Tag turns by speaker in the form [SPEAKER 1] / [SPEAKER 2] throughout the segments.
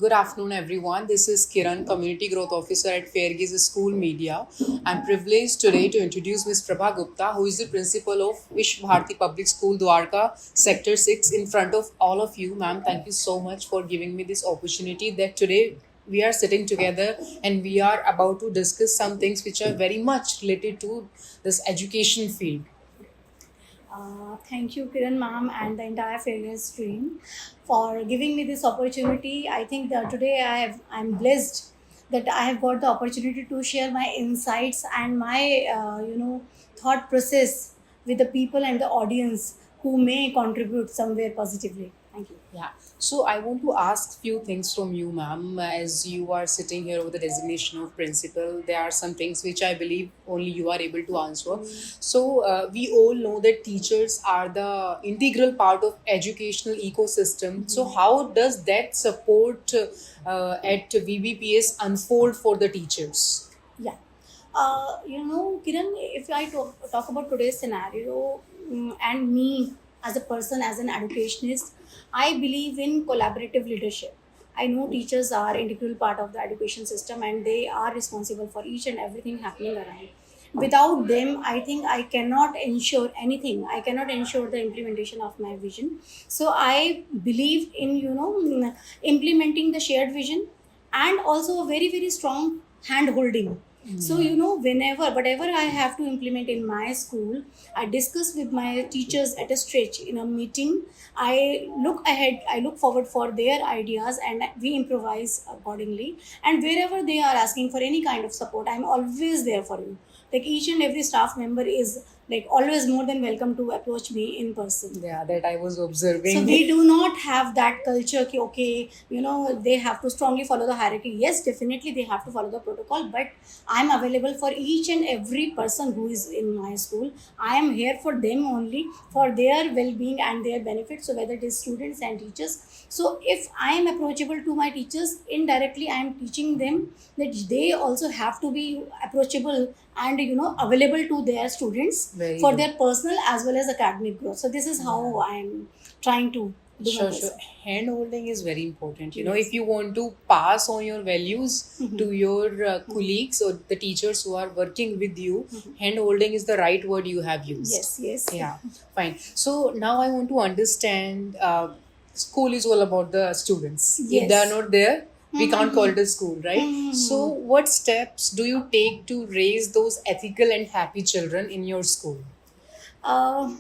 [SPEAKER 1] Good afternoon, everyone. This is Kiran, Community Growth Officer at Fairgaze School Media. I'm privileged today to introduce Ms. Prabha Gupta, who is the principal of Vishwa Bharati Public School, Dwarka, Sector 6, in front of all of you. Ma'am, thank you so much for giving me this opportunity that today we are sitting together and we are about to discuss some things which are very much related to this education field.
[SPEAKER 2] Thank you, Kiran ma'am, and the entire fairness team for giving me this opportunity. I think that today I'm blessed that I have got the opportunity to share my insights and my thought process with the people and the audience who may contribute somewhere positively. Thank you.
[SPEAKER 1] Yeah. So I want to ask few things from you, ma'am. As you are sitting here with the designation of principal, there are some things which I believe only you are able to answer. So we all know that teachers are the integral part of educational ecosystem. So how does that support at VBPS unfold for the teachers?
[SPEAKER 2] Yeah. Kiran, if I talk about today's scenario and me as a person, as an educationist, I believe in collaborative leadership. I know teachers are integral part of the education system and they are responsible for each and everything happening around. Without them, I think I cannot ensure anything. I cannot ensure the implementation of my vision. So I believe in, implementing the shared vision and also a very, very strong hand holding. So, whenever, whatever I have to implement in my school, I discuss with my teachers at a stretch in a meeting. I look ahead, I look forward for their ideas, and we improvise accordingly. And wherever they are asking for any kind of support, I'm always there for you. Like each and every staff member is like always more than welcome to approach me in person.
[SPEAKER 1] Yeah, that I was observing.
[SPEAKER 2] So we do not have that culture ki, okay, they have to strongly follow the hierarchy. Yes, definitely they have to follow the protocol, but I'm available for each and every person who is in my school. I am here for them only, for their well-being and their benefit. So whether it is students and teachers. So if I am approachable to my teachers, indirectly I am teaching them that they also have to be approachable and available to their students
[SPEAKER 1] Very
[SPEAKER 2] for
[SPEAKER 1] good.
[SPEAKER 2] their personal as well as academic growth. So this is how I'm trying to do my
[SPEAKER 1] Sure,
[SPEAKER 2] best.
[SPEAKER 1] sure. Hand holding is very important. You know,
[SPEAKER 2] Yes.
[SPEAKER 1] if you want to pass on your values to your colleagues or the teachers who are working with you, hand holding is the right word you have used.
[SPEAKER 2] Yes.
[SPEAKER 1] Yeah, fine. So now I want to understand school is all about the students. If
[SPEAKER 2] Yes.
[SPEAKER 1] they are not there, we can't call it a school, right? So, what steps do you take to raise those ethical and happy children in your school?
[SPEAKER 2] Uh,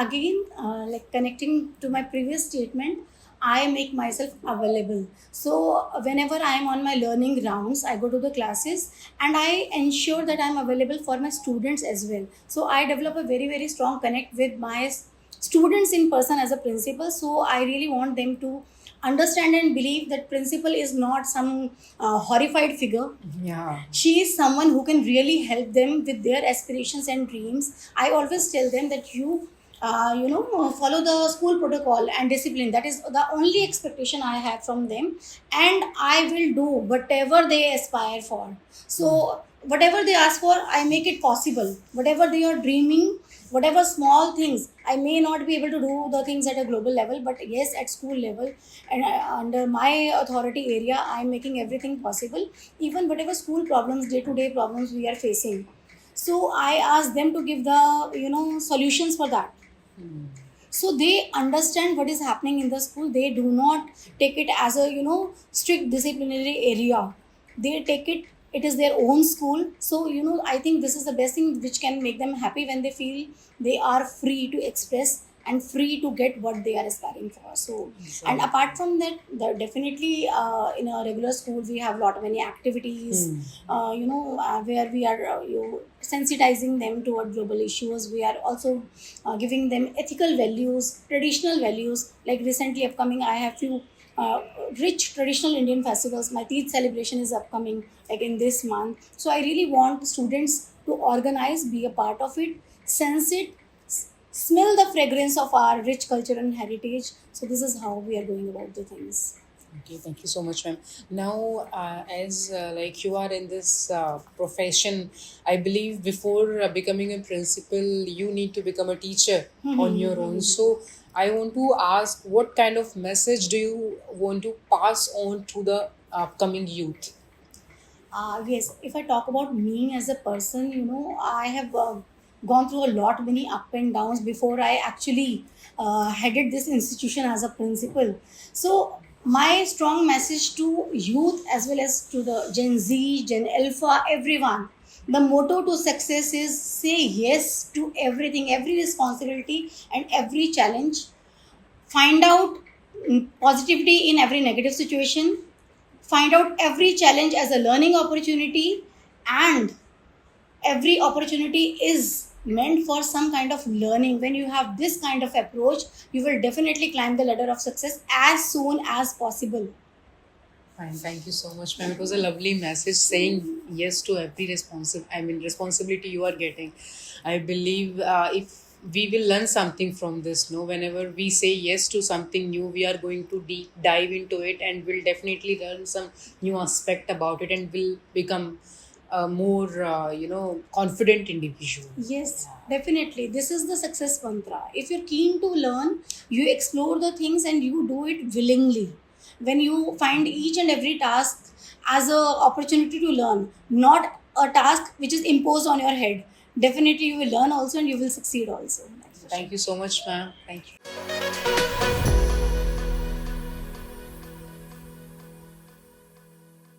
[SPEAKER 2] Again, like connecting to my previous statement, I make myself available. So whenever I am on my learning rounds, I go to the classes and I ensure that I am available for my students as well. So I develop a very, very strong connect with my students in person as a principal. So I really want them to understand and believe that principal is not some horrified figure.
[SPEAKER 1] Yeah.
[SPEAKER 2] She is someone who can really help them with their aspirations and dreams. I always tell them that follow the school protocol and discipline. That is the only expectation I have from them, and I will do whatever they aspire for. So whatever they ask for, I make it possible. Whatever they are dreaming, whatever small things, I may not be able to do the things at a global level, but yes, at school level and under my authority area, I am making everything possible. Even whatever school problems, day-to-day problems we are facing, so I ask them to give the solutions for that. So they understand what is happening in the school. They do not take it as a strict disciplinary area. They take it, it is their own school. So I think this is the best thing which can make them happy, when they feel they are free to express and free to get what they are aspiring for. So, and apart from that, definitely in a regular school we have lot many activities, where we are sensitizing them toward global issues. We are also giving them ethical values, traditional values. Like recently upcoming, I have few rich traditional Indian festivals. My Teeth celebration is upcoming like in this month. So I really want students to organize, be a part of it, sense it, smell the fragrance of our rich culture and heritage. So this is how we are going about the things.
[SPEAKER 1] Okay, thank you so much, ma'am. Now, as like you are in this profession, I believe before becoming a principal, you need to become a teacher on your own. So, I want to ask, what kind of message do you want to pass on to the upcoming youth?
[SPEAKER 2] Yes, if I talk about me as a person, I have gone through a lot, many up and downs before I actually headed this institution as a principal. So, my strong message to youth as well as to the Gen Z, Gen Alpha, everyone, the motto to success is say yes to everything, every responsibility, and every challenge. Find out positivity in every negative situation, find out every challenge as a learning opportunity, and every opportunity is meant for some kind of learning. When you have this kind of approach, you will definitely climb the ladder of success as soon as possible.
[SPEAKER 1] Fine, thank you so much, ma'am. It was a lovely message saying yes to every responsibility you are getting. I believe if we will learn something from this, no, whenever we say yes to something new, we are going to deep dive into it and will definitely learn some new aspect about it and will become a more, confident individual.
[SPEAKER 2] Yes, definitely. This is the success mantra. If you're keen to learn, you explore the things and you do it willingly. When you find each and every task as a opportunity to learn, not a task which is imposed on your head, definitely you will learn also and you will succeed also. That's for sure.
[SPEAKER 1] Thank you so much, ma'am. Thank you.